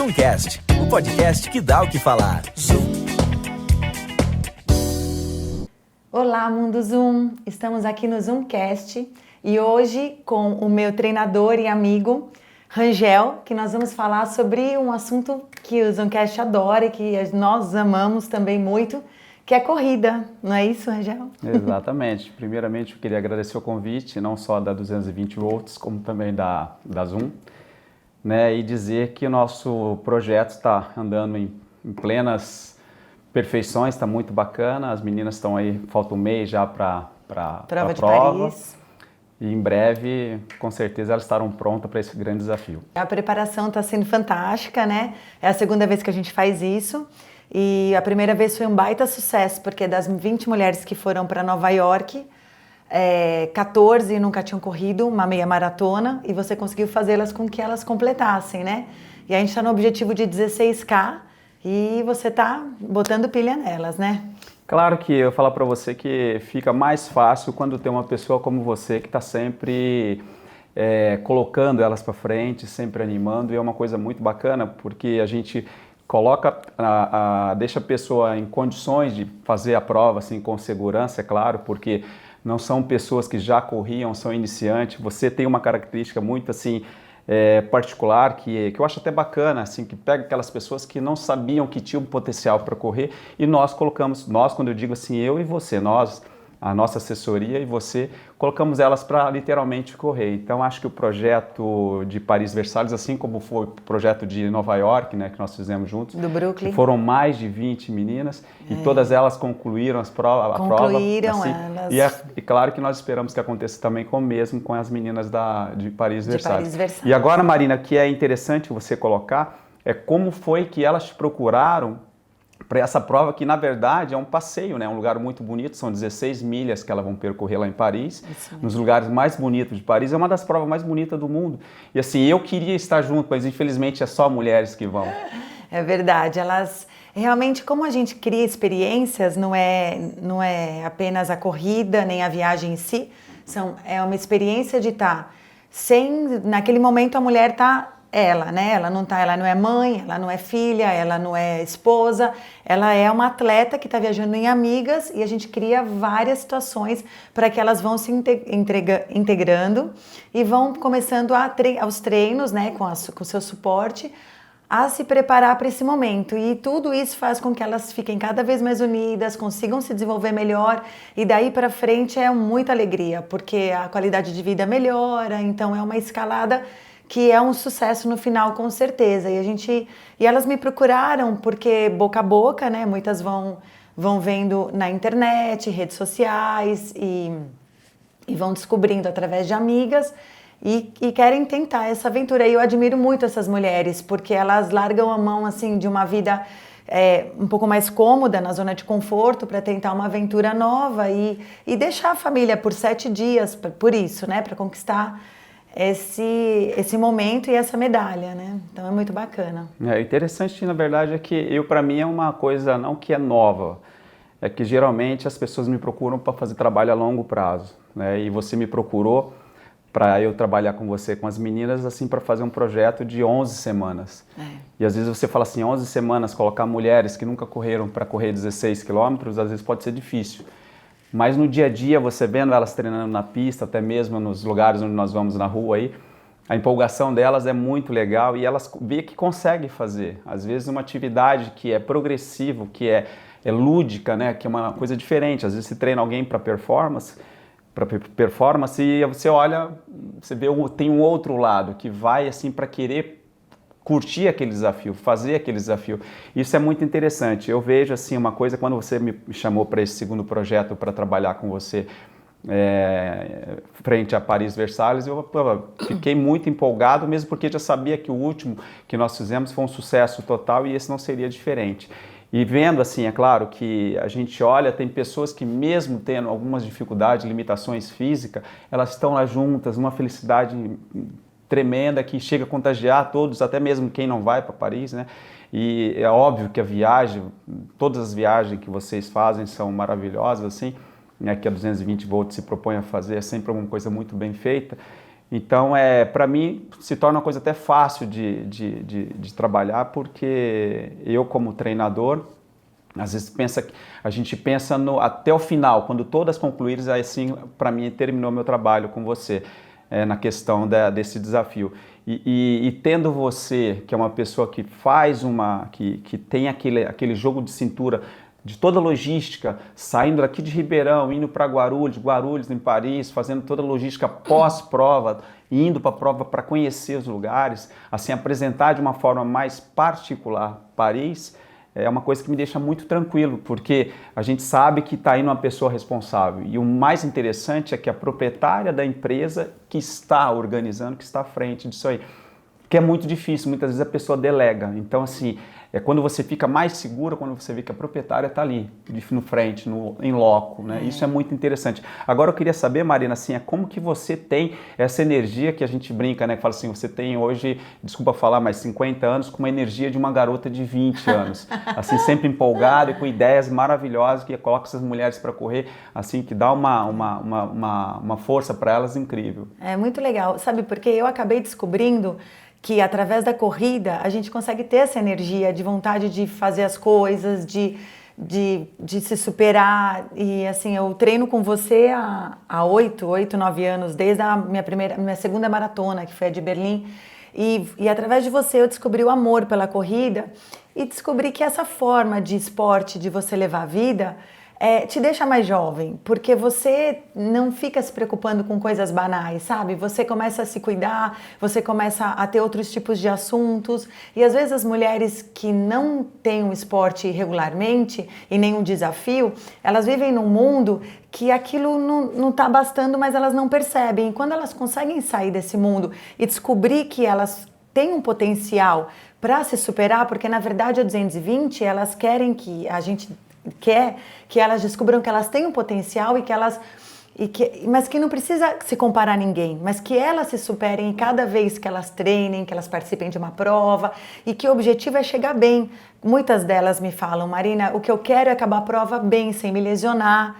Zoomcast, o podcast que dá o que falar. Olá, Mundo Zoom! Estamos aqui no Zoomcast e hoje com o meu treinador e amigo, Rangel, que nós vamos falar sobre um assunto que o Zoomcast adora e que nós amamos também muito, que é corrida. Não é isso, Rangel? Exatamente. Primeiramente, eu queria agradecer o convite, não só da 220 volts, como também da Zoom, né? E dizer que o nosso projeto está andando em plenas perfeições, está muito bacana. As meninas estão aí, falta um mês já para a Prova de prova. Paris. E em breve, com certeza, elas estarão prontas para esse grande desafio. A preparação está sendo fantástica, né? É a segunda vez que a gente faz isso. E a primeira vez foi um baita sucesso, porque das 20 mulheres que foram para Nova York, 14 nunca tinham corrido uma meia maratona e você conseguiu fazê-las com que elas completassem, né? E a gente está no objetivo de 16K e você está botando pilha nelas, né? Claro que eu falo para você que fica mais fácil quando tem uma pessoa como você que está sempre colocando elas para frente, sempre animando, e é uma coisa muito bacana, porque a gente coloca, deixa a pessoa em condições de fazer a prova assim, com segurança, é claro, porque não são pessoas que já corriam, são iniciantes. Você tem uma característica muito assim particular que eu acho até bacana, assim, que pega aquelas pessoas que não sabiam que tinham potencial para correr, e nós colocamos, quando eu digo assim, eu e você, a nossa assessoria e você, colocamos elas para literalmente correr. Então acho que o projeto de Paris-Versalhes, assim como foi o projeto de Nova York, né, que nós fizemos juntos, do Brooklyn, foram mais de 20 meninas e todas elas concluíram a prova. Concluíram assim, elas. E claro que nós esperamos que aconteça também com as meninas de Paris-Versalhes. Paris-Versalhes. E agora, Marina, que é interessante você colocar, é como foi que elas te procuraram para essa prova, que na verdade é um passeio, né? Um lugar muito bonito, são 16 milhas que elas vão percorrer lá em Paris, nos lugares mais bonitos de Paris. É uma das provas mais bonitas do mundo. E assim, eu queria estar junto, mas infelizmente é só mulheres que vão. É verdade, elas realmente, como a gente cria experiências, não é apenas a corrida nem a viagem em si, é uma experiência de estar naquele momento a mulher está ela, né? Ela não é mãe, ela não é filha, ela não é esposa, ela é uma atleta que está viajando em amigas, e a gente cria várias situações para que elas vão se integrando e vão começando aos treinos, né? Com o seu suporte, a se preparar para esse momento, e tudo isso faz com que elas fiquem cada vez mais unidas, consigam se desenvolver melhor, e daí para frente é muita alegria, porque a qualidade de vida melhora, então é uma escalada que é um sucesso no final, com certeza. E elas me procuraram porque boca a boca, né? Muitas vão vendo na internet, redes sociais, e vão descobrindo através de amigas e querem tentar essa aventura. E eu admiro muito essas mulheres, porque elas largam a mão assim de uma vida um pouco mais cômoda, na zona de conforto, para tentar uma aventura nova e deixar a família por 7 dias, por isso, né? Para conquistar esse momento e essa medalha, né? Então é muito bacana. Interessante, na verdade, é que para mim é uma coisa não que é nova, é que geralmente as pessoas me procuram para fazer trabalho a longo prazo, né? E você me procurou para eu trabalhar com você, com as meninas, assim, para fazer um projeto de 11 semanas. E às vezes você fala assim, 11 semanas, colocar mulheres que nunca correram para correr 16 quilômetros, às vezes pode ser difícil. Mas no dia a dia, você vendo elas treinando na pista, até mesmo nos lugares onde nós vamos na rua aí, a empolgação delas é muito legal, e elas veem que conseguem fazer. Às vezes uma atividade que é progressiva, que é lúdica, né? Que é uma coisa diferente. Às vezes você treina alguém para performance, e você olha, você vê tem um outro lado que vai assim para querer curtir aquele desafio, fazer aquele desafio. Isso é muito interessante. Eu vejo assim uma coisa, quando você me chamou para esse segundo projeto para trabalhar com você frente a Paris-Versalhes, eu fiquei muito empolgado, mesmo porque já sabia que o último que nós fizemos foi um sucesso total e esse não seria diferente. E vendo assim, é claro que a gente olha, tem pessoas que mesmo tendo algumas dificuldades, limitações físicas, elas estão lá juntas, uma felicidade tremenda que chega a contagiar todos, até mesmo quem não vai para Paris, né? E é óbvio que todas as viagens que vocês fazem são maravilhosas, assim, né? Que a 220 volts se propõe a fazer, é sempre uma coisa muito bem feita. Então, para mim, se torna uma coisa até fácil de trabalhar, porque eu, como treinador, às vezes a gente pensa até o final, quando todas concluírem, aí sim, para mim, terminou meu trabalho com você, na questão desse desafio. E tendo você, que é uma pessoa que faz que tem aquele jogo de cintura, de toda a logística, saindo daqui de Ribeirão, indo para Guarulhos em Paris, fazendo toda a logística pós-prova, indo para a prova para conhecer os lugares, assim, apresentar de uma forma mais particular Paris, é uma coisa que me deixa muito tranquilo, porque a gente sabe que está indo uma pessoa responsável. E o mais interessante é que a proprietária da empresa que está organizando, que está à frente disso aí, que é muito difícil, muitas vezes a pessoa delega. Então, assim, é quando você fica mais segura, quando você vê que a proprietária está ali, no frente, em loco, né? Isso é muito interessante. Agora eu queria saber, Marina, assim, como que você tem essa energia que a gente brinca, né? Que fala assim, você tem hoje, desculpa falar, mas 50 anos, com uma energia de uma garota de 20 anos. Assim, sempre empolgada e com ideias maravilhosas, que coloca essas mulheres para correr, assim, que dá uma força para elas incrível. É muito legal, sabe? Porque eu acabei descobrindo que através da corrida a gente consegue ter essa energia de vontade de fazer as coisas, de se superar. E assim, eu treino com você há 8, 9 anos, desde a minha segunda maratona, que foi a de Berlim. E através de você eu descobri o amor pela corrida e descobri que essa forma de esporte, de você levar a vida, te deixa mais jovem, porque você não fica se preocupando com coisas banais, sabe? Você começa a se cuidar, você começa a ter outros tipos de assuntos, e às vezes as mulheres que não têm um esporte regularmente e nenhum desafio, elas vivem num mundo que aquilo não está bastando, mas elas não percebem. E quando elas conseguem sair desse mundo e descobrir que elas têm um potencial para se superar, porque na verdade a 220 elas querem que a gente quer que elas descubram que elas têm um potencial mas que não precisa se comparar a ninguém, mas que elas se superem cada vez que elas treinem, que elas participem de uma prova e que o objetivo é chegar bem. Muitas delas me falam, Marina, o que eu quero é acabar a prova bem, sem me lesionar.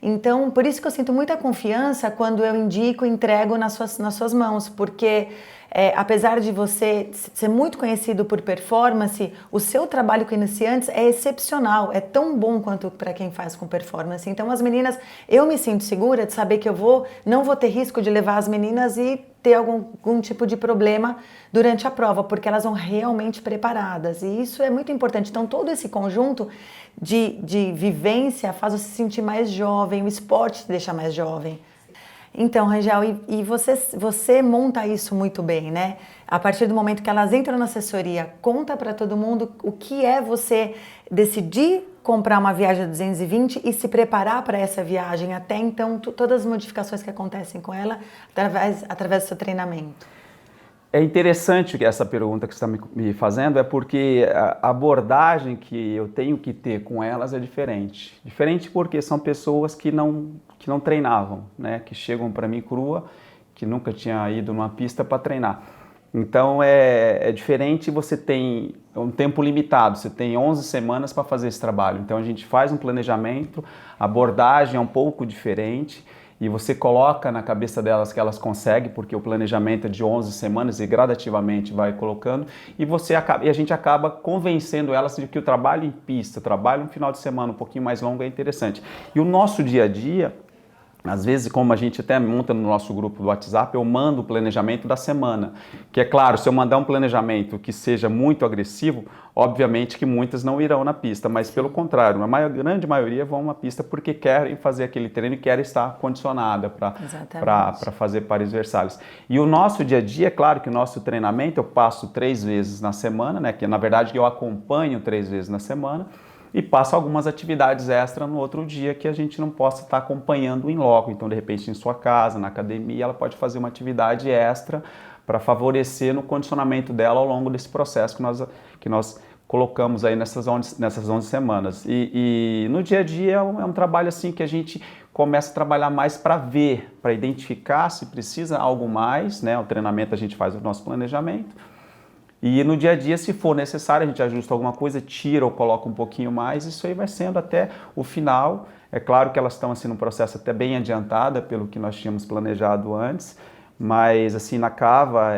Então, por isso que eu sinto muita confiança quando eu indico e entrego nas suas mãos, porque apesar de você ser muito conhecido por performance, o seu trabalho com iniciantes é excepcional, é tão bom quanto para quem faz com performance. Então, as meninas, eu me sinto segura de saber que não vou ter risco de levar as meninas e ter algum tipo de problema durante a prova, porque elas vão realmente preparadas. E isso é muito importante. Então, todo esse conjunto de vivência faz você se sentir mais jovem, o esporte te deixa mais jovem. Então, Rangel, e você monta isso muito bem, né? A partir do momento que elas entram na assessoria, conta para todo mundo o que é você decidir comprar uma viagem a 220 e se preparar para essa viagem. Até então, todas as modificações que acontecem com ela através do seu treinamento. É interessante essa pergunta que você está me fazendo, porque a abordagem que eu tenho que ter com elas é diferente. Diferente porque são pessoas que não treinavam, né? Que chegam para mim crua, que nunca tinha ido numa pista para treinar. Então é diferente, você tem um tempo limitado, você tem 11 semanas para fazer esse trabalho. Então a gente faz um planejamento, a abordagem é um pouco diferente, e você coloca na cabeça delas que elas conseguem, porque o planejamento é de 11 semanas e gradativamente vai colocando, e a gente acaba convencendo elas de que o trabalho em pista, o trabalho no final de semana um pouquinho mais longo é interessante. E o nosso dia a dia, às vezes, como a gente até monta no nosso grupo do WhatsApp, eu mando o planejamento da semana. Que é claro, se eu mandar um planejamento que seja muito agressivo, obviamente que muitas não irão na pista, mas pelo contrário, a grande maioria vão na pista porque querem fazer aquele treino e querem estar condicionada para fazer Paris-Versalhes. E o nosso dia a dia, é claro que o nosso treinamento eu passo 3 vezes na semana, né? Que na verdade eu acompanho 3 vezes na semana, e passa algumas atividades extras no outro dia que a gente não possa estar acompanhando em loco. Então, de repente, em sua casa, na academia, ela pode fazer uma atividade extra para favorecer no condicionamento dela ao longo desse processo que nós colocamos aí nessas 11 semanas. E no dia a dia é um trabalho assim que a gente começa a trabalhar mais para ver, para identificar se precisa algo mais, né? O treinamento a gente faz o nosso planejamento. E no dia a dia, se for necessário, a gente ajusta alguma coisa, tira ou coloca um pouquinho mais, isso aí vai sendo até o final. É claro que elas estão assim num processo até bem adiantado pelo que nós tínhamos planejado antes, Mas assim, na cava,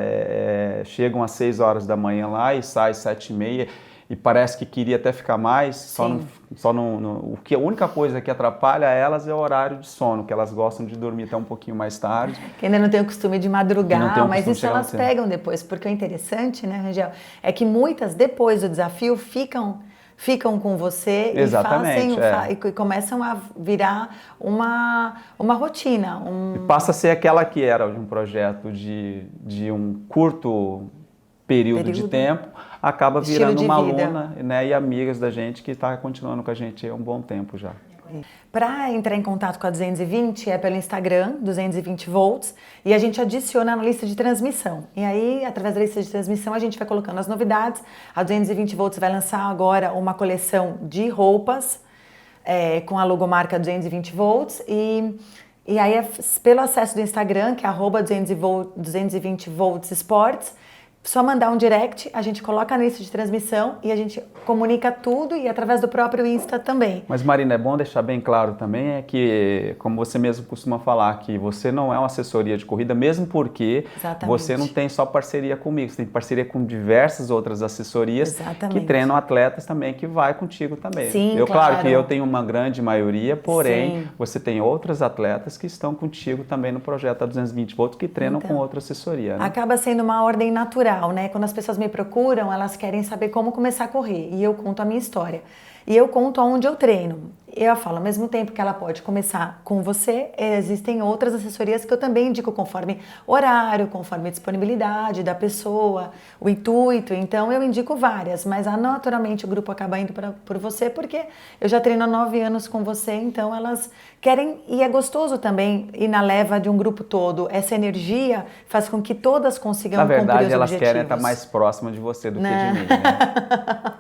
chegam às 6 horas da manhã lá e sai às 7h30 e parece que queria até ficar mais, a única coisa que atrapalha elas é o horário de sono, que elas gostam de dormir até um pouquinho mais tarde. Que ainda não tem o costume de madrugar, mas isso elas pegam depois, porque o interessante, né, Rangel, é que muitas, depois do desafio, ficam com você. Exatamente, e começam a virar uma rotina. E passa a ser aquela que era de um projeto de um curto período de tempo, acaba virando uma aluna, né, e amigas da gente que está continuando com a gente há um bom tempo já. Para entrar em contato com a 220 é pelo Instagram, 220 volts, e a gente adiciona na lista de transmissão. E aí, através da lista de transmissão, a gente vai colocando as novidades. A 220 volts vai lançar agora uma coleção de roupas com a logomarca 220 volts e aí, pelo acesso do Instagram, que é @220 volts sports, só mandar um direct, a gente coloca na lista de transmissão e a gente comunica tudo e através do próprio Insta também. Mas Marina, é bom deixar bem claro também que, como você mesmo costuma falar, que você não é uma assessoria de corrida, mesmo porque você não tem só parceria comigo, você tem parceria com diversas outras assessorias que treinam atletas também, que vai contigo também. Sim, claro que eu tenho uma grande maioria, porém, você tem outras atletas que estão contigo também no projeto 220 volts, que treinam com outra assessoria. Né? Acaba sendo uma ordem natural. Né? Quando as pessoas me procuram, elas querem saber como começar a correr e eu conto a minha história. E eu conto aonde eu treino. Eu falo, ao mesmo tempo que ela pode começar com você, existem outras assessorias que eu também indico conforme horário, conforme a disponibilidade da pessoa, o intuito. Então eu indico várias, mas naturalmente o grupo acaba indo por você porque eu já treino há 9 anos com você, então elas querem, e é gostoso também ir na leva de um grupo todo. Essa energia faz com que todas consigam cumprir os objetivos. Na verdade, elas querem estar mais próximas de você do que de mim, né?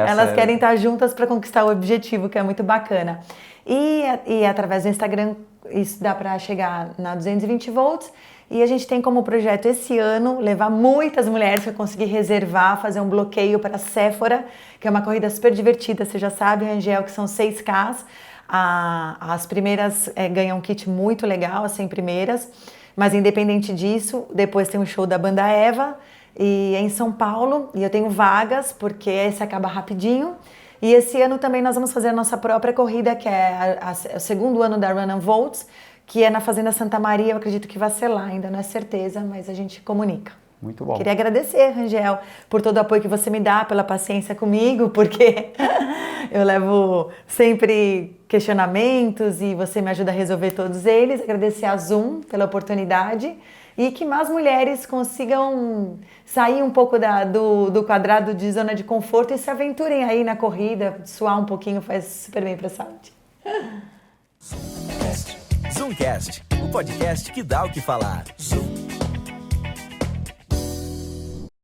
Elas querem estar juntas para conquistar o objetivo, que é muito bacana. E através do Instagram, isso dá para chegar na 220 volts. E a gente tem como projeto esse ano levar muitas mulheres para conseguir reservar, fazer um bloqueio para a Sephora, que é uma corrida super divertida. Você já sabe, Rangel, que são 6Ks. As primeiras ganham um kit muito legal, as 100 primeiras. Mas independente disso, depois tem o show da banda Eva. E é em São Paulo, e eu tenho vagas, porque esse acaba rapidinho. E esse ano também nós vamos fazer a nossa própria corrida, que é o segundo ano da Run and Volts, que é na Fazenda Santa Maria. Eu acredito que vai ser lá, ainda não é certeza, mas a gente comunica. Muito bom. Queria agradecer, Rangel, por todo o apoio que você me dá, pela paciência comigo, porque eu levo sempre questionamentos e você me ajuda a resolver todos eles. Agradecer a Zoom pela oportunidade. E que mais mulheres consigam sair um pouco do quadrado de zona de conforto e se aventurem aí na corrida, suar um pouquinho, faz super bem para a saúde. Zoomcast, o podcast que dá o que falar. Zoom.